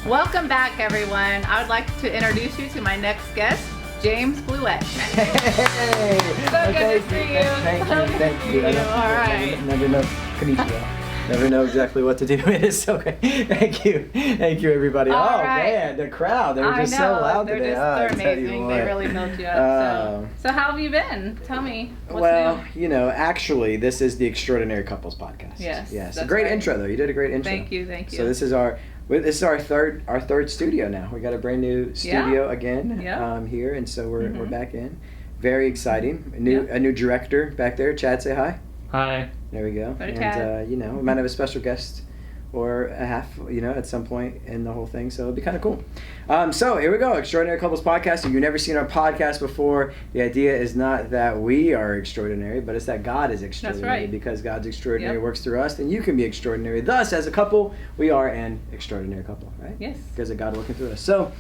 Welcome back, everyone. I would like to introduce you to my next guest, James Bluett. Hey! So good to see you. Thank you. All right. Never know. Konnichiwa. Never know exactly what to do with this. Okay. Thank you, everybody. All oh right. Man, the crowd. They're just so loud they're today. They're amazing. They really built you up. So how have you been? Tell me. What's new? Actually, this is the Extraordinary Couples podcast. Yes. A great right. intro, though. You did a great intro. Thank you. So this is our third studio now. We got a brand new studio again here, and so we're back in. Very exciting. A new director back there. Chad, say hi. Hi. There we go. And we might have a special guest or a half, at some point in the whole thing. So it'll be kind of cool. So here we go. Extraordinary Couples Podcast. If you've never seen our podcast before, the idea is not that we are extraordinary, but it's that God is extraordinary. That's right. Because God's extraordinary works through us, and you can be extraordinary. Thus, as a couple, we are an extraordinary couple, right? Yes. Because of God working through us. So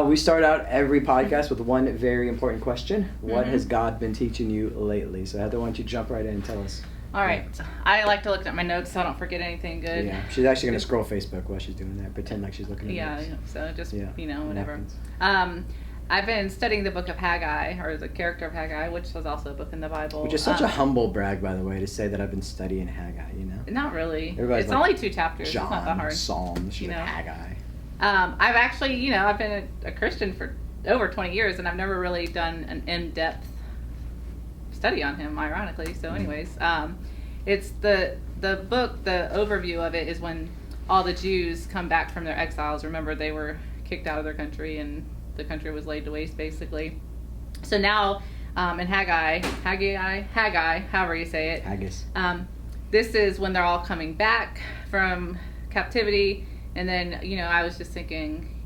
we start out every podcast with one very important question. What has God been teaching you lately? So Heather, why don't you jump right in and tell us? All right. I like to look at my notes so I don't forget anything good. Yeah, she's actually going to scroll Facebook while she's doing that. Pretend like she's looking at notes. So just, whatever. Happens. I've been studying the book of Haggai, or the character of Haggai, which was also a book in the Bible. Which is such a humble brag, by the way, to say that I've been studying Haggai, Not really. Everybody's it's like, only 2 chapters. John, it's not that hard. Psalms, she's like Haggai. I've actually, I've been a Christian for over 20 years, and I've never really done an in-depth study on him, ironically. So anyways, it's the book, the overview of it is when all the Jews come back from their exiles. Remember, they were kicked out of their country and the country was laid to waste, basically. So now in Haggai, however you say it. Haggis. This is when they're all coming back from captivity. And then, I was just thinking,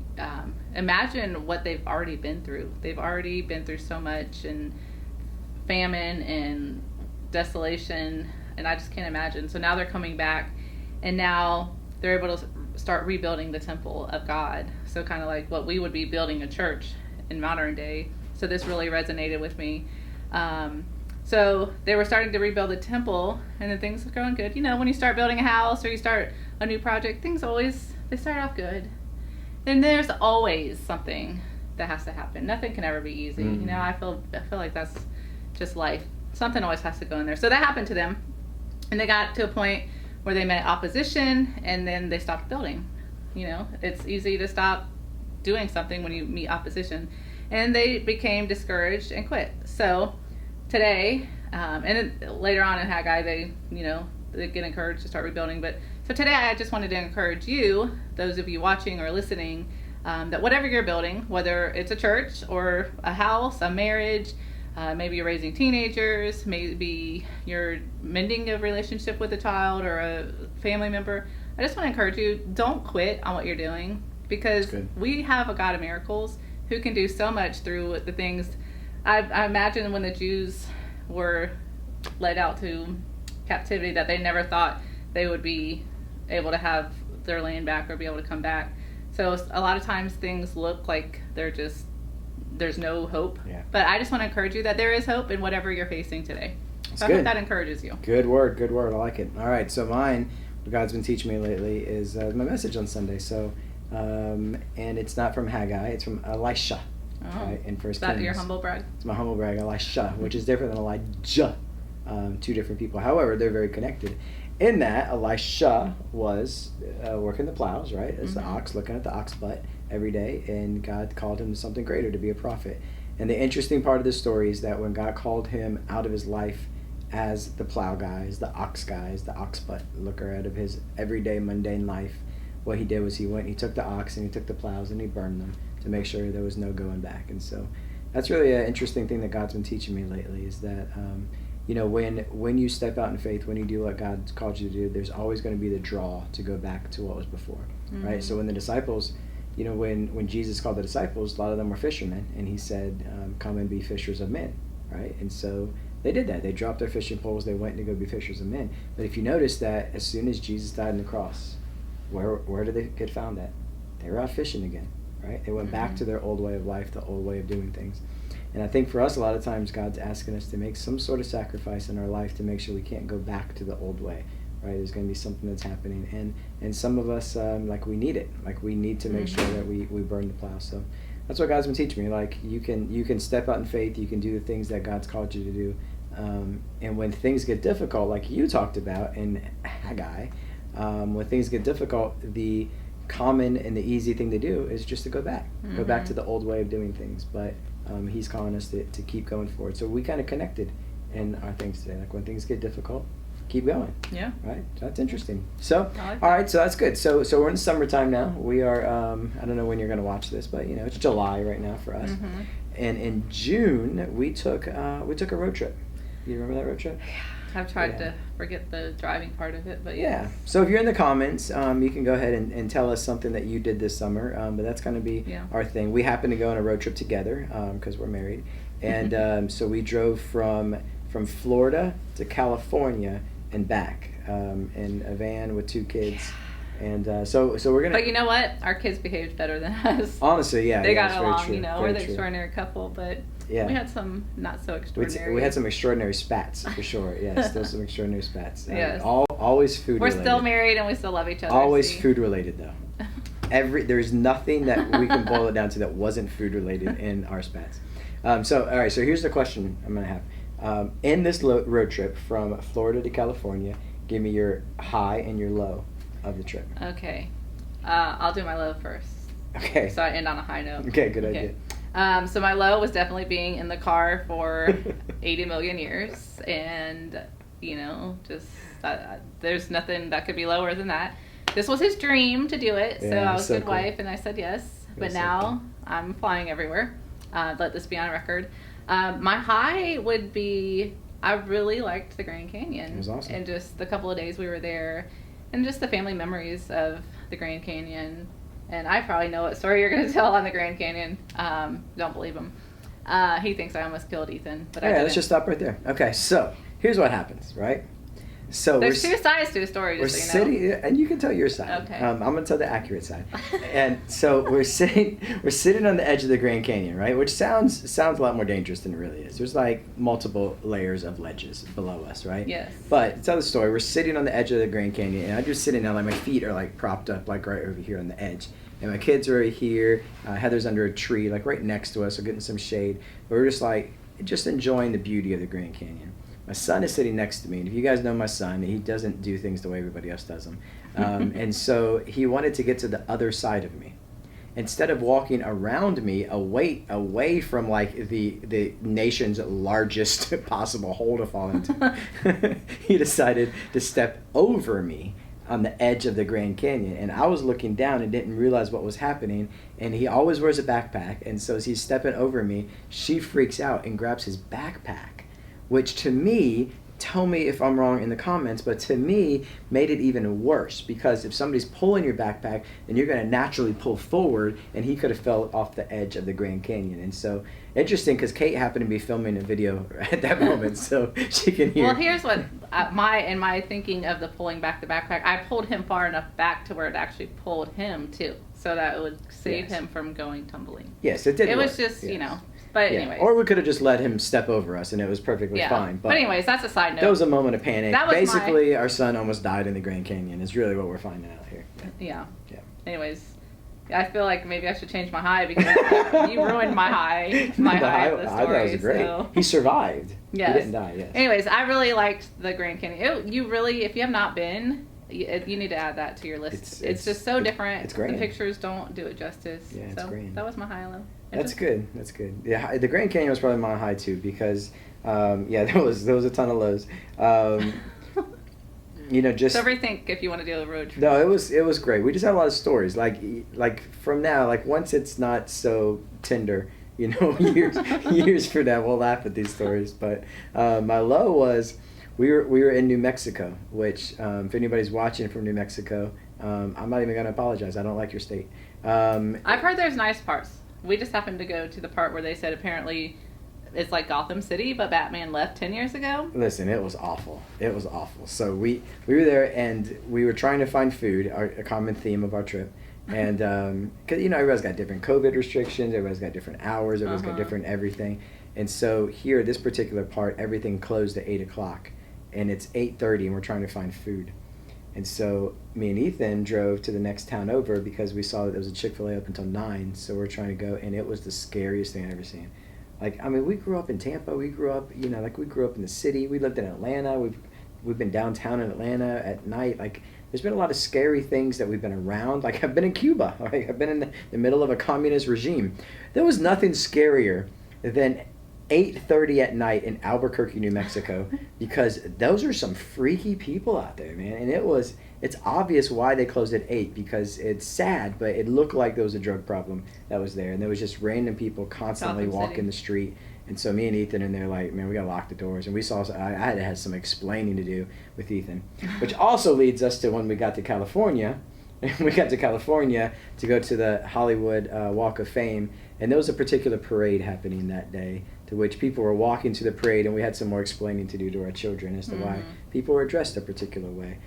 imagine what they've already been through. They've already been through so much, and famine and desolation, and I just can't imagine. So now they're coming back, and now they're able to start rebuilding the temple of God. So kind of like what we would be building a church in modern day. So this really resonated with me. So they were starting to rebuild the temple, and then things were going good. When you start building a house or you start a new project, they start off good. And there's always something that has to happen. Nothing can ever be easy. I feel like that's just life. Something always has to go in there. So that happened to them. And they got to a point where they met opposition, and then they stopped building. It's easy to stop doing something when you meet opposition. And they became discouraged and quit. So today, and then later on in Haggai, they get encouraged to start rebuilding. But so today I just wanted to encourage you, those of you watching or listening, that whatever you're building, whether it's a church or a house, a marriage, maybe you're raising teenagers, maybe you're mending a relationship with a child or a family member, I just want to encourage you, don't quit on what you're doing, because we have a God of miracles who can do so much through the things. I imagine when the Jews were led out to captivity that they never thought they would be able to have their land back or be able to come back. So a lot of times things look like there's no hope. Yeah. But I just want to encourage you that there is hope in whatever you're facing today. So I hope that encourages you. Good word. I like it. All right, so mine, what God's been teaching me lately is my message on Sunday. So, and it's not from Haggai, it's from Elisha. Oh. Right, in 1 Kings. Is that your humble brag? It's my humble brag, Elisha, which is different than Elijah. 2 different people. However, they're very connected. In that, Elisha was working the plows, right? As the ox, looking at the ox butt every day, and God called him to something greater, to be a prophet. And the interesting part of the story is that when God called him out of his life as the plow guy, as the ox butt looker out of his everyday mundane life, what he did was he took the ox and he took the plows and he burned them to make sure there was no going back. And so that's really an interesting thing that God's been teaching me lately, is that when you step out in faith, when you do what God's called you to do, there's always going to be the draw to go back to what was before, right? So when the disciples, when Jesus called the disciples, a lot of them were fishermen, and he said, come and be fishers of men, right? And so they did that. They dropped their fishing poles, they went to go be fishers of men. But if you notice that as soon as Jesus died on the cross, where did they get found at? They were out fishing again, right? They went back to their old way of life, the old way of doing things. And I think for us, a lot of times, God's asking us to make some sort of sacrifice in our life to make sure we can't go back to the old way. right? There's going to be something that's happening, and some of us like we need it, like we need to make sure that we burn the plow. So that's what God's been teaching me. Like you can step out in faith, you can do the things that God's called you to do, and when things get difficult, like you talked about in Haggai, when things get difficult, the common and the easy thing to do is just to go back to the old way of doing things. But he's calling us to keep going forward. So we kind of connected in our things today. Like when things get difficult, keep going. Yeah. Right. So that's interesting. So like all right. So that's good. So we're in summertime now. We are. I don't know when you're going to watch this, but it's July right now for us. And in June we took a road trip. You remember that road trip? I've tried to forget the driving part of it, but yeah. So if you're in the comments, you can go ahead and tell us something that you did this summer. But that's going to be our thing. We happened to go on a road trip together because we're married, and so we drove from Florida to California and back in a van with 2 kids. And so we're gonna. But you know what? Our kids behaved better than us. Honestly, yeah, they got very along. true, We're the extraordinary couple, but we had some not so extraordinary. We had some extraordinary spats for sure. Yeah, still some extraordinary spats. Yes. Always food. We're related. still married and we still love each other. Always food related though. There's nothing that we can boil it down to that wasn't food related in our spats. So all right. So here's the question I'm gonna have. In this road trip from Florida to California, give me your high and your low of the trip. Okay. I'll do my low first. Okay. So I end on a high note. Okay, good idea. So my low was definitely being in the car for 80 million years. And, just there's nothing that could be lower than that. This was his dream to do it. So I was a good wife and I said yes. But now I'm flying everywhere. Let this be on record. My high would be, I really liked the Grand Canyon. It was awesome. And just the couple of days we were there. And just the family memories of the Grand Canyon. And I probably know what story you're going to tell on the Grand Canyon. Don't believe him. He thinks I almost killed Ethan, but I didn't. Let's just stop right there. Okay, so here's what happens, right? So there's 2 sides to a story. We're sitting, and you can tell your side. Okay. I'm going to tell the accurate side. And so we're sitting on the edge of the Grand Canyon, right? Which sounds a lot more dangerous than it really is. There's like multiple layers of ledges below us, right? Yes. But to tell the story, we're sitting on the edge of the Grand Canyon, and I'm just sitting down, like my feet are like propped up, like right over here on the edge. And my kids are right here. Heather's under a tree, like right next to us, so getting some shade. But we're just enjoying the beauty of the Grand Canyon. My son is sitting next to me, and if you guys know my son, he doesn't do things the way everybody else does them. And so he wanted to get to the other side of me. Instead of walking around me, away from like the nation's largest possible hole to fall into, he decided to step over me on the edge of the Grand Canyon. And I was looking down and didn't realize what was happening. And he always wears a backpack. And so as he's stepping over me, she freaks out and grabs his backpack, which to me, tell me if I'm wrong in the comments, but to me made it even worse, because if somebody's pulling your backpack, then you're going to naturally pull forward, and he could have fell off the edge of the Grand Canyon. And so interesting, because Kate happened to be filming a video at that moment, so she can hear. Well, here's what my thinking of the pulling back the backpack, I pulled him far enough back to where it actually pulled him too, so that it would save him from going tumbling. Yes, it did. It was just, But anyways. Or we could have just let him step over us and it was perfectly fine. But anyways, that's a side note. That was a moment of panic. That was basically, our son almost died in the Grand Canyon is really what we're finding out here. Yeah. Anyways, I feel like maybe I should change my high because you ruined my high. My high of the story. I thought it was great. So. He survived. Yes. He didn't die, yes. Anyways, I really liked the Grand Canyon. If you have not been, you need to add that to your list. It's just so different. It's great. The pictures don't do it justice. Yeah, it's great. That was my high low. That's good. Yeah, the Grand Canyon was probably my high too because, there was a ton of lows. Just so rethink if you want to do a road trip. No, it was great. We just had a lot of stories. Like from now, like once it's not so tender, years from now we'll laugh at these stories. But my low was we were in New Mexico, which if anybody's watching from New Mexico, I'm not even gonna apologize. I don't like your state. I've heard there's nice parts. We just happened to go to the part where they said apparently it's like Gotham City, but Batman left 10 years ago. Listen, it was awful. So we were there and we were trying to find food, a common theme of our trip. And because everybody's got different COVID restrictions, everybody's got different hours, everybody's got different everything. And so here, this particular part, everything closed at 8:00, and it's 8:30, and we're trying to find food. And so me and Ethan drove to the next town over because we saw that there was a Chick-fil-A up until 9. So we're trying to go, and it was the scariest thing I've ever seen. Like, I mean, we grew up in Tampa. We grew up, you know, like we grew up in the city. We lived in Atlanta. We've been downtown in Atlanta at night. Like, there's been a lot of scary things that we've been around. Like, I've been in Cuba. Right? I've been in the middle of a communist regime. There was nothing scarier than 8:30 at night in Albuquerque, New Mexico, because those are some freaky people out there, man. And it's obvious why they closed at 8, because it's sad, but it looked like there was a drug problem that was there, and there was just random people constantly Gotham walking City. the street. And so me and Ethan and they're like, man, we gotta lock the doors. And we saw, I had to have some explaining to do with Ethan, which also leads us to when we got to California. We got to California to go to the Hollywood Walk of Fame, and there was a particular parade happening that day, to which people were walking to the parade, and we had some more explaining to do to our children as to why people were dressed a particular way.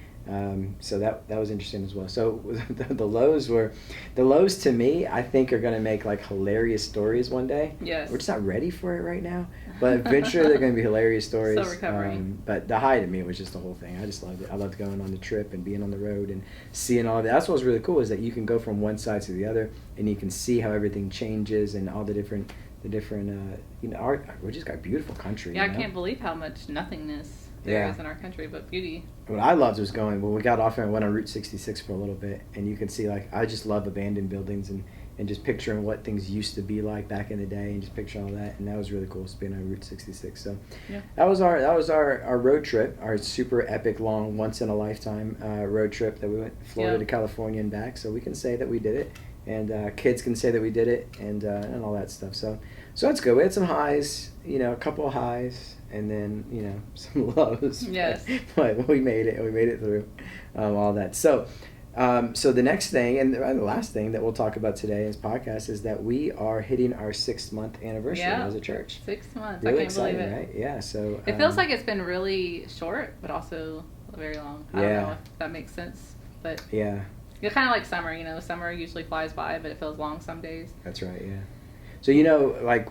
So that was interesting as well. So the lows to me, I think, are going to make like hilarious stories one day. Yes. We're just not ready for it right now, but eventually they're going to be hilarious stories. Still recovering. But the high to me was just the whole thing. I just loved it. I loved going on the trip and being on the road and seeing all of that. That's what was really cool, is that you can go from one side to the other and you can see how everything changes and all the different you know, we just got a beautiful country. Yeah, you know? I can't believe how much nothingness there is in our country, but beauty. What I loved was going, when we got off and went on Route 66 for a little bit, and you can see, like, I just love abandoned buildings and just picturing what things used to be like back in the day, and just picturing all that, and that was really cool, being on Route 66. So Yeah. that was our road trip, our super epic, long, once in a lifetime road trip that we went Florida to California and back. So we can say that we did it, and kids can say that we did it, and all that stuff. So that's good. We had some highs, you know, a couple of highs, and then, you know, some lows. Yes. But we made it, and we made it through all that. So the next thing, and the last thing that we'll talk about today in this podcast, is that we are hitting our 6-month anniversary as a church. 6 months. Really I can't exciting, believe it. right? Yeah. So It feels like it's been really short, but also very long. I don't know if that makes sense, but yeah, it's kind of like summer. You know, summer usually flies by, but it feels long some days. that's right. Yeah. So, you know, like,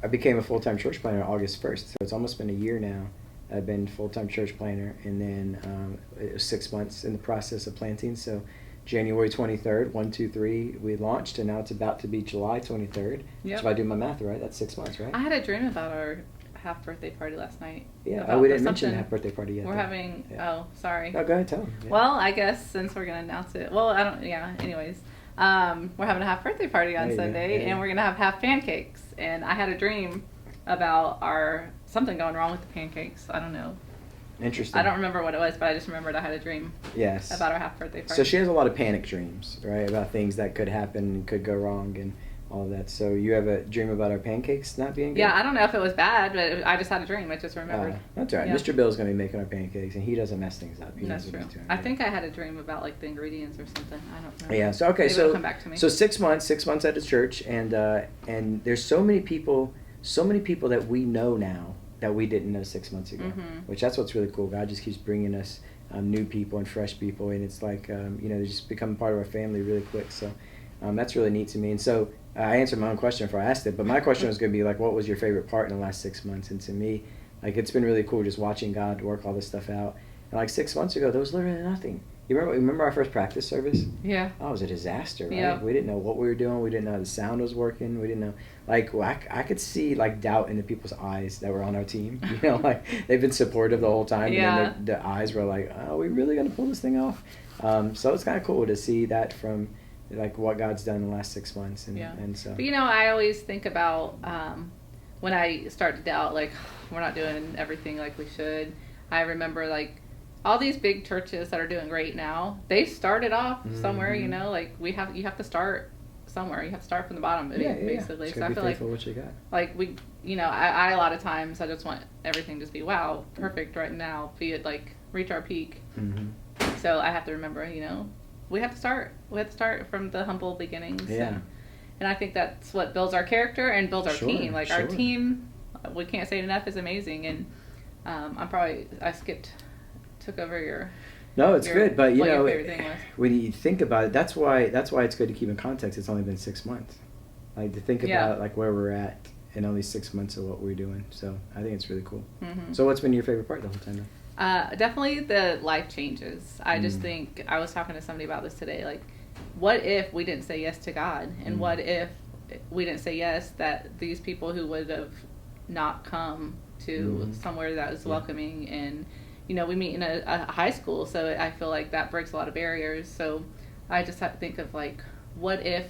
I became a full-time church planner August 1st, so it's almost been a year now. I've been full-time church planner, and then it was 6 months in the process of planting. So January 23rd, 1, 2, 3, we launched, and now it's about to be July 23rd. Yep. So if I do my math right, that's 6 months, right? I had a dream about our half birthday party last night. Yeah, we didn't mention that birthday party yet. We're though. having, sorry. No, go ahead, tell them. Yeah. Well, I guess since we're going to announce it. Well, anyways. We're having a half birthday party on Sunday, and we're going to have half pancakes. And I had a dream about something going wrong with the pancakes. I don't know. Interesting. I don't remember what it was, but I just remembered I had a dream about our half birthday party. So she has a lot of panic dreams, right? About things that could happen and could go wrong and all of that. So you have a dream about our pancakes not being good? Yeah, I don't know if it was bad, but I just had a dream. I just remembered. That's all right. Yeah. Mr. Bill's going to be making our pancakes, and he doesn't mess things up. That's true. I think I had a dream about like the ingredients or something. I don't remember. Yeah. So okay. Maybe it'll come back to me. So 6 months at the church, and there's so many people that we know now that we didn't know 6 months ago. Mm-hmm. Which that's what's really cool. God just keeps bringing us new people and fresh people, and it's like you know, they just become part of our family really quick. So that's really neat to me. And so I answered my own question before I asked it, but my question was going to be like, what was your favorite part in the last 6 months? And to me, like, it's been really cool just watching God work all this stuff out. And like 6 months ago, there was literally nothing. You remember our first practice service? Yeah. Oh, it was a disaster, right? Yeah. We didn't know what we were doing. We didn't know how the sound was working. We didn't know, like, I could see like doubt in the people's eyes that were on our team. You know, like they've been supportive the whole time. Yeah. And then the eyes were like, oh, are we really going to pull this thing off? So it's kind of cool to see that from like what God's done in the last 6 months. And so. But you know, I always think about when I start to doubt, like, we're not doing everything like we should. I remember like all these big churches that are doing great now, they started off somewhere, you know, like you have to start somewhere. You have to start from the bottom, basically. Yeah. So I feel like what you got. Like we, you know, I a lot of times I just want everything to be wow, perfect right now, be it like reach our peak. Mm-hmm. So I have to remember, you know, we have to start from the humble beginnings. Yeah. And I think that's what builds our character and builds our team. Like our sure. team, we can't say it enough, is amazing. And I took over your. No, it's good, but you what know, your favorite thing was. when you think about it, that's why it's good to keep in context. It's only been 6 months, like to think about like where we're at in only 6 months of what we're doing. So I think it's really cool. Mm-hmm. So what's been your favorite part the whole time? Definitely the life changes. I just think, I was talking to somebody about this today, like, what if we didn't say yes to God? And what if we didn't say yes, that these people who would have not come to somewhere that was welcoming, and, you know, we meet in a high school, so I feel like that breaks a lot of barriers. So I just have to think of, like, what if,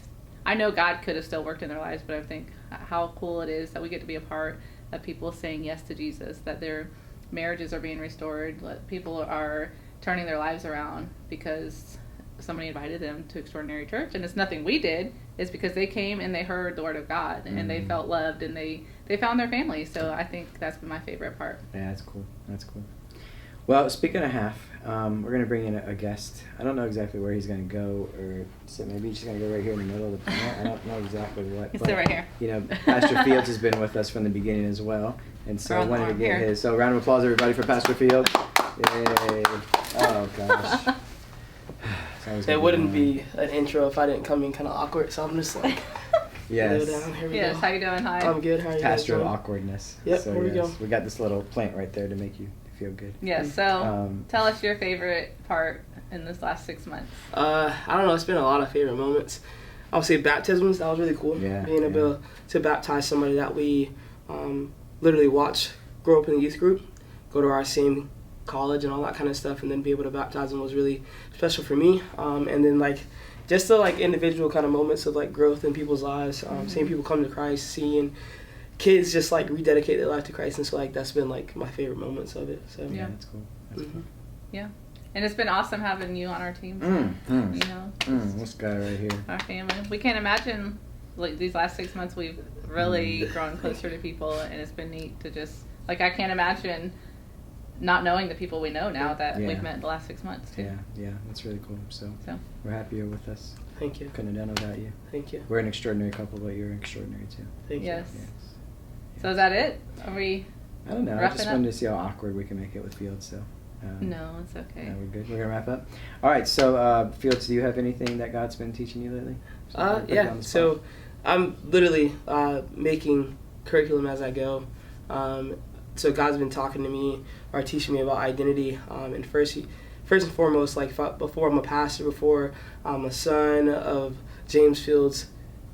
I know God could have still worked in their lives, but I think how cool it is that we get to be a part of people saying yes to Jesus, that their marriages are being restored, that people are turning their lives around because somebody invited them to Extraordinary Church, and it's nothing we did. It's because they came and they heard the word of God, and they felt loved, and they found their family. So I think that's been my favorite part. Yeah, that's cool. That's cool. Well, speaking of half, we're going to bring in a guest. I don't know exactly where he's going to go, or so maybe he's just going to go right here in the middle of the panel. I don't know exactly what. He's sit right here. You know, Pastor Fields has been with us from the beginning as well, and so I wanted to get here. his. So round of applause, everybody, for Pastor Fields. Yay! Oh gosh. It wouldn't be an intro if I didn't come in kind of awkward, so I'm just like, yes. down. Here we Yes, go. how you doing? Hi. I'm good. How are you Pastor guys of doing? awkwardness. Yep, So here we go. we got this little plant right there to make you feel good. Yes, so tell us your favorite part in this last 6 months. I don't know. It's been a lot of favorite moments. I would say baptisms. That was really cool. Yeah, Being able to baptize somebody that we literally watch grow up in the youth group, go to our same college and all that kind of stuff, and then be able to baptize them was really special for me. And then like just the like individual kind of moments of like growth in people's lives, seeing people come to Christ, seeing kids just like rededicate their life to Christ, and so like that's been like my favorite moments of it. So Yeah, that's cool. That's cool. Yeah, and it's been awesome having you on our team. You know, This guy right here. our family. We can't imagine, like, these last 6 months we've really grown closer to people, and it's been neat to just, like, I can't imagine not knowing the people we know now that we've met in the last 6 months too. Yeah, that's really cool. So we're happy you're with us. Thank you. Couldn't have done without you. Thank you. We're an extraordinary couple, but you're extraordinary too. Thank you. Yes. Yes. So is that it? Are we? I don't know. I wrapping just up? wanted to see how awkward we can make it with Fields. So. No, it's okay. No, we're good. We're gonna wrap up. All right. So Fields, do you have anything that God's been teaching you lately? Yeah. So I'm literally making curriculum as I go. So God's been talking to me or teaching me about identity. And first and foremost, like before I'm a pastor, before I'm a son of James Fields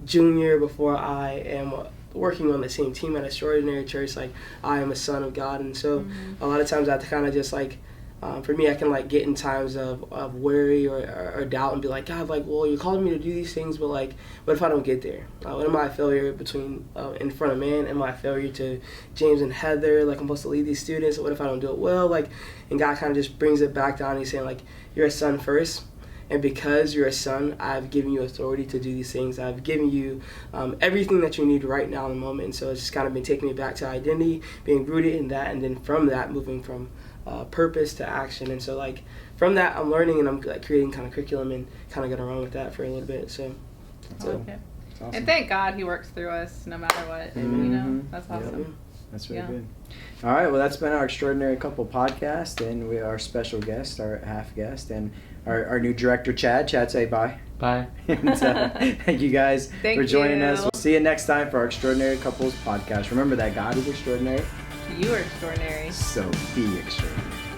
Jr., before I am working on the same team at Extraordinary Church, like I am a son of God. And so a lot of times I have to kind of just like, for me, I can like get in times of worry or doubt and be like, God, like, well, you're calling me to do these things, but like, what if I don't get there? What am I a failure in front of man? Am I a failure to James and Heather? Like, I'm supposed to lead these students. What if I don't do it well? Like, and God kind of just brings it back down. He's saying like, you're a son first. And because you're a son, I've given you authority to do these things. I've given you everything that you need right now in the moment. And so it's just kind of been taking me back to identity, being rooted in that, and then from that, moving from purpose to action. And so like from that, I'm learning, and I'm like creating kind of curriculum and kind of going around with that for a little bit. So that's Okay. That's awesome. And thank God He works through us no matter what. You know, that's awesome. That's really good. All right, well, that's been our Extraordinary Couple podcast, and we our special guest, our half guest, and our new director, Chad. Chad, say bye. Bye. And, thank you guys for joining us. We'll see you next time for our Extraordinary Couples podcast. Remember that God is extraordinary. You are extraordinary. So be extraordinary.